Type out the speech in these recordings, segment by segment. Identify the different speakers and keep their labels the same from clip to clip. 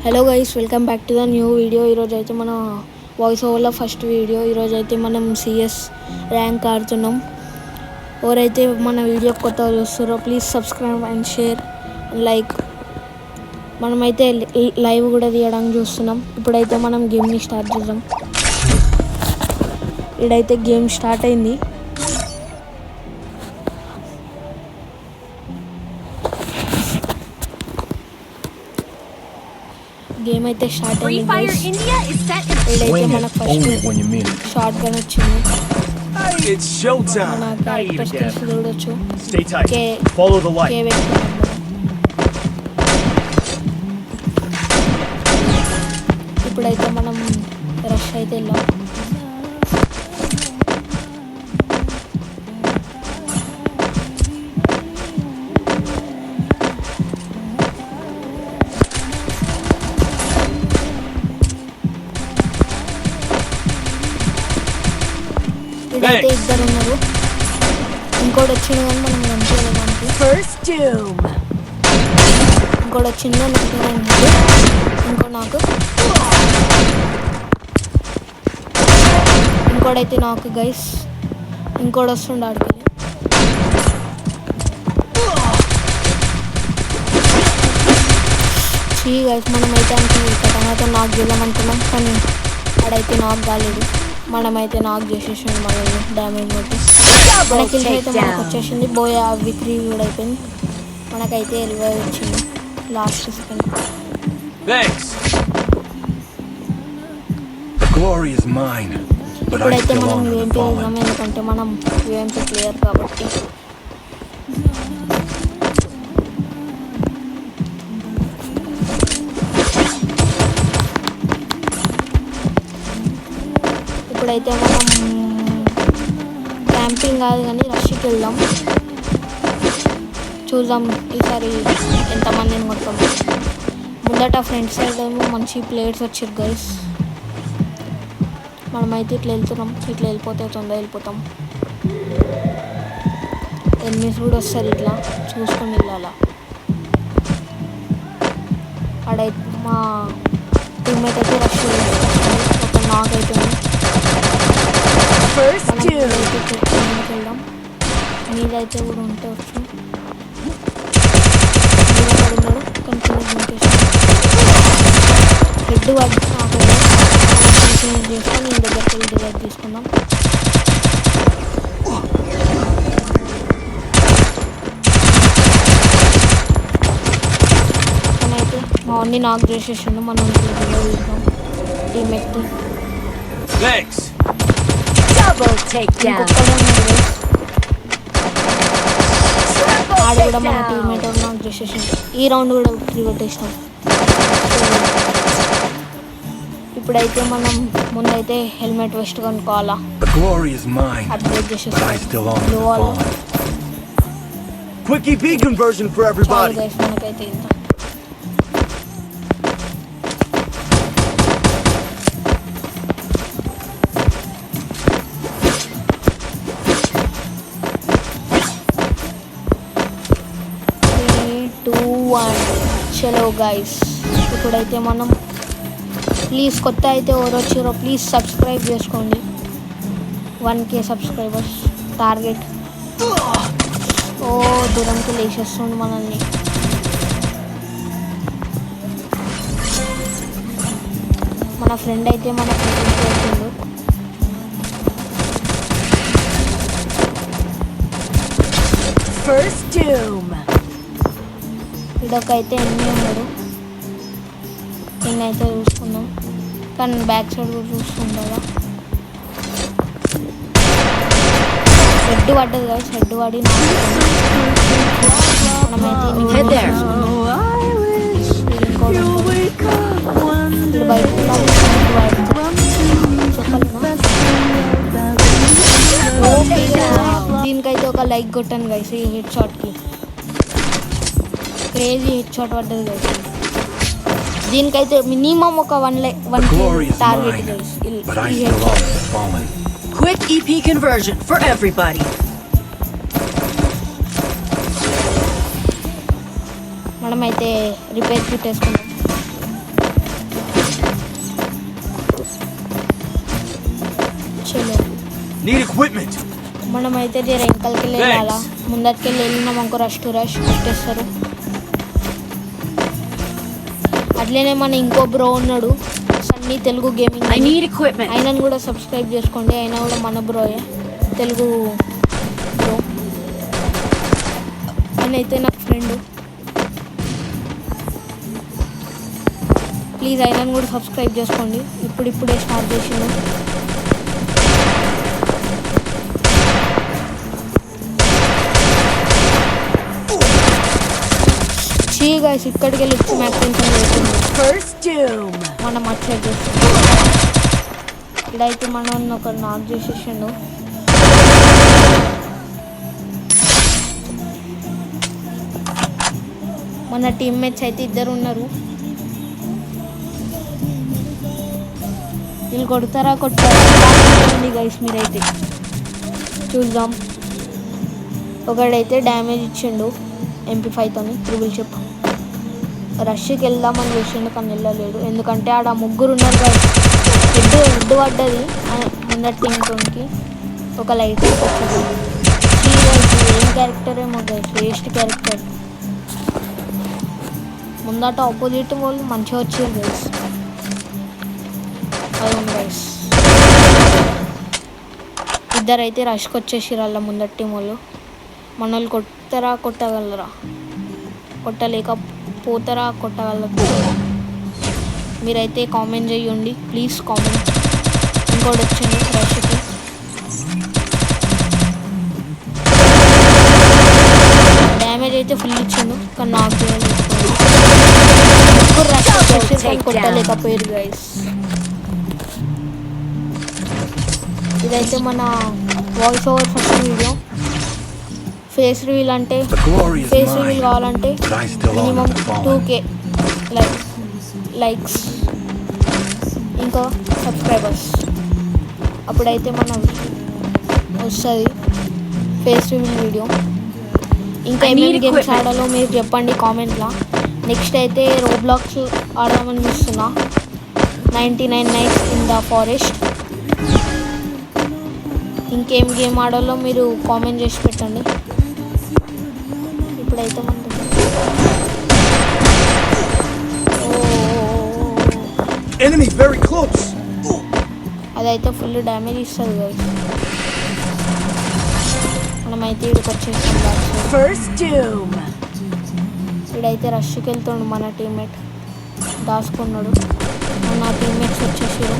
Speaker 1: Hello guys, welcome back to the new video. ఈరోజు అయితే మన వాయిస్ ఓవర్లో ఫస్ట్ వీడియో. ఈరోజు అయితే మనం సిఎస్ ర్యాంక్ ఆడుతున్నాం. ఎవరైతే మన వీడియో కొత్తగా చూస్తారో please subscribe and share and like. మనమైతే లైవ్ కూడా తీయడానికి చూస్తున్నాం. ఇప్పుడైతే మనం గేమ్ని స్టార్ట్ చేద్దాం. ఇక్కడైతే గేమ్ స్టార్ట్ అయింది. గేమ్ అయితే స్టార్ట్ అయింది. ఇక్కడైతే మనకు ఫస్ట్ షార్ట్ గన్ వచ్చింది. మన క్యారెక్టర్ స్కిల్స్ చూడొచ్చు. ఇప్పుడైతే మనం రష్ అయితే వెళ్ళాం. ఇక్కడైతే ఇద్దరు ఉన్నారు. ఇంకోటి వచ్చింది కానీ మనం కనిపించలేదానికి. ఇంకోటి వచ్చిందో నాకు ఇంకో నాకు ఇంకోటైతే నాకు గైస్ ఇంకోటి వస్తుండే ఆడికి. గైస్ మనమైతే అనుకున్నాం నాకు గెలమంటున్నాం, కానీ ఆడైతే నాకు కాలేదు. మనమైతే నాక్ చేసేసింది మనల్ని డ్యామేజ్ కొట్టి. మన కిల్స్ అయితే మనకు వచ్చేసింది. బోయా విక్రీ కూడా అయిపోయింది. మనకైతే 20 వచ్చింది లాస్ట్ సెకండ్. ఇప్పుడైతే మనం యూఎంపీ వెళ్దాం, ఎందుకంటే మనం యూఎంపీ ప్లేయర్ కాబట్టి. ఇప్పుడైతే మనం క్యాంపింగ్ కాదు కానీ రష్కి వెళ్దాం. చూద్దాం ఈసారి ఎంతమందిని మొత్తం. ముందట ఫ్రెండ్స్ ఏమో మంచి ప్లేయర్స్ వచ్చారు గైస్. మనమైతే ఇట్లా వెళ్తున్నాం. ఇట్లా వెళ్ళిపోతే తొందరగా వెళ్ళిపోతాం. ఎనిమిస్ కూడా వస్తారు, ఇట్లా చూసుకొని వెళ్ళాలా. ఆడైతే మా టీమ్మేట్ అయితే రష్ ఒక నాక్ అయిపోయింది. వెళ్దాం. మీదైతే కూడా ఉంటే వచ్చు. ఉన్నాడు కంటిన్యూ హెడ్ వాడి కంటిన్యూ చేస్తాం. నేను దగ్గరికి వెళ్ళి డివైడ్ తీసుకుందాం. అయితే మా అన్ని నాకు చేసేసిండు. మనం చూద్దాం టీమేట్. ఆడు కూడా మన టీమ్మేట్ నాకు చేసేసింది. ఈ రౌండ్ కూడా విక్టరీ కొట్టేసినాం. ఇప్పుడైతే మనం ముందైతే హెల్మెట్ వెస్ట్ కొనుక్కోవాలా. అప్గ్రేడ్ చేసేస్తాం. మనకైతే ఇంత చలో గైస్. ఇప్పుడైతే మనం ప్లీజ్ కొత్త అయితే ఎవరు వచ్చారో ప్లీజ్ సబ్స్క్రైబ్ చేసుకోండి. 1K subscribers target. ఓ దూరంకి లేచేస్తుంది మనల్ని. మన ఫ్రెండ్ అయితే మన ఫ్రెండ్ చేసిండు. ఇదొకైతే ఎన్ని ఉన్నాడు. నిన్నైతే చూసుకుందాం, కానీ బ్యాక్ సైడ్ కూడా చూసుకుందా. హెడ్ పడ్డది కదా, హెడ్ పడి మనమైతే దీనికైతే ఒక లైక్ కొట్టాను గైస్. ఈ హెడ్ షాట్కి క్రేజీ హెడ్ షాట్ పడ్డది గైస్. దీనికైతే మినిమం ఒక 1 target guys.
Speaker 2: Quick EP conversion for everybody.
Speaker 1: మనమైతే రిపేర్ కిట్ వేసుకున్నాం.
Speaker 3: Need equipment.
Speaker 1: మనమైతే జర వెనకాలకి వెళ్ళాలా, ముందరికి వెళ్ళినాం అనుకో రష్ కొట్టేస్తారు. అట్లనే మన ఇంకో బ్రో ఉన్నాడు Sunny Telugu gaming.
Speaker 2: I need equipment.
Speaker 1: ఆయనను కూడా సబ్స్క్రైబ్ చేసుకోండి. ఆయన కూడా మన బ్రోయే, తెలుగు బ్రో. ఆయన అయితే నాకు ఫ్రెండ్. ప్లీజ్ ఆయనను కూడా సబ్స్క్రైబ్ చేసుకోండి. ఇప్పుడిప్పుడే స్టార్ట్ చేసిండు. గైస్ ఇక్కడికి వెళ్ళి
Speaker 2: First doom.
Speaker 1: మనం వచ్చేది ఇక్కడైతే మనం ఒక నాక్ చేసేసిండు. మన టీమ్మేట్స్ అయితే ఇద్దరు ఉన్నారు. వీళ్ళు కొడతారా గైస్, మీరైతే చూద్దాం. ఒకడైతే డ్యామేజ్ ఇచ్చిండు MP5 ట్రిబుల్ చెప్పు. రష్కి వెళ్దామని చూసిండు కానీ వెళ్ళలేడు, ఎందుకంటే ఆడ ముగ్గురు ఉన్నారు కదా. హెడ్ పడ్డది ముందర టీంకి. ఒక లైట్ వచ్చింది. ఏం క్యారెక్టర్ ఏమో గైస్, వేస్ట్ క్యారెక్టర్. ముందట ఆపోజిట్ వాళ్ళు మంచిగా వచ్చారు గైస్. అవును గైస్, ఇద్దరైతే రష్కి వచ్చేసారు వాళ్ళ ముందర టీం వాళ్ళు. మన వాళ్ళు కొట్టగలరా, కొట్టలేకపోతారా, కొట్టగలరు. మీరైతే కామెంట్ చేయండి ప్లీజ్, కామెంట్. ఇంకోటి వచ్చింది రష్కి. డ్యామేజ్ అయితే ఫుల్ ఇచ్చిండు కానీ నాకు రష్ వచ్చేసి కొట్టలేకపోయారు గైస్. ఇదైతే మన voice over first video. Face reveal అంటే ఫేస్ రివీల్ కావాలంటే మినిమం 2K లైక్స్ ఇంకా సబ్స్క్రైబర్స్, అప్పుడైతే మనం వస్తుంది ఫేస్ రివీల్ వీడియో. ఇంకా ఏమేమి గేమ్స్ ఆడాలో మీరు చెప్పండి కామెంట్లో. నెక్స్ట్ అయితే రోబ్లాక్స్ ఆడదామని చూస్తున్నా, 99 నైట్స్ ఇన్ ద ఫారెస్ట్. ఇంకేం గేమ్ ఆడాలో మీరు కామెంట్ చేసి పెట్టండి. ఇప్పుడైతే మన అదైతే ఫుల్ డ్యామేజ్ ఇస్తుంది కదా. మనమైతే ఇక్కడికి వచ్చేసాం. ఇక్కడైతే రష్కి వెళ్తుండు మన టీమ్మేట్, దాచుకున్నాడు. మన టీమ్మేట్స్ వచ్చేసారు.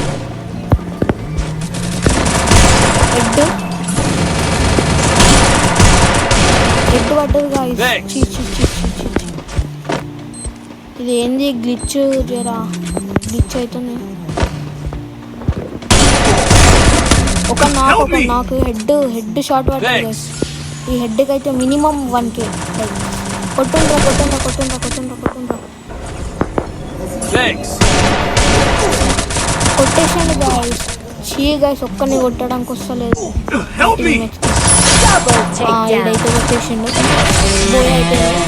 Speaker 1: హెడ్ పడ్డది గాయ్స్. ఇది ఏంది గ్లిచ్, జరా గ్లిచ్ అవుతుంది. ఒక నాకు హెడ్ షాట్ పడుతుంది గైస్. ఈ హెడ్కి అయితే మినిమం 1K. కొట్టుండ్రా. కొట్టేసాను గాయ్స్. గైస్ ఒక్కరిని కొట్టడానికి వస్తలేదు. ఇదైతే కొట్టేసిండు. బోయ్ అయిపోయింది.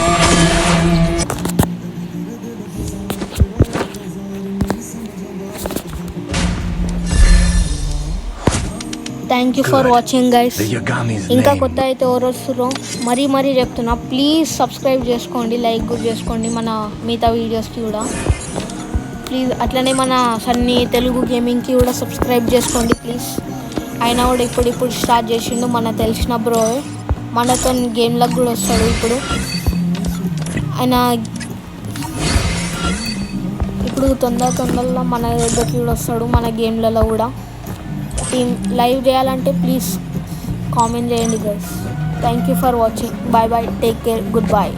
Speaker 1: Thank you for watching guys. ఇంకా కొత్త అయితే ఎవరు వస్తుర్రో మరీ చెప్తున్నా, ప్లీజ్ సబ్స్క్రైబ్ చేసుకోండి, లైక్ కూడా చేసుకోండి మన మిగతా వీడియోస్కి కూడా ప్లీజ్. అట్లనే మన సన్నీ తెలుగు గేమింగ్కి కూడా సబ్స్క్రైబ్ చేసుకోండి ప్లీజ్. ఆయన కూడా ఇప్పుడు స్టార్ట్ చేసిండు, మన తెలిసిన బ్రో. మనతో గేమ్లకు కూడా వస్తాడు ఇప్పుడు. ఆయన ఇప్పుడు తొందరలో మన దగ్గరికి కూడా వస్తాడు, మన గేమ్లలో కూడా. టీమ్ లైవ్ చేయాలంటే ప్లీజ్ కామెంట్ చేయండి guys. Thank you for watching. Bye take care, good by.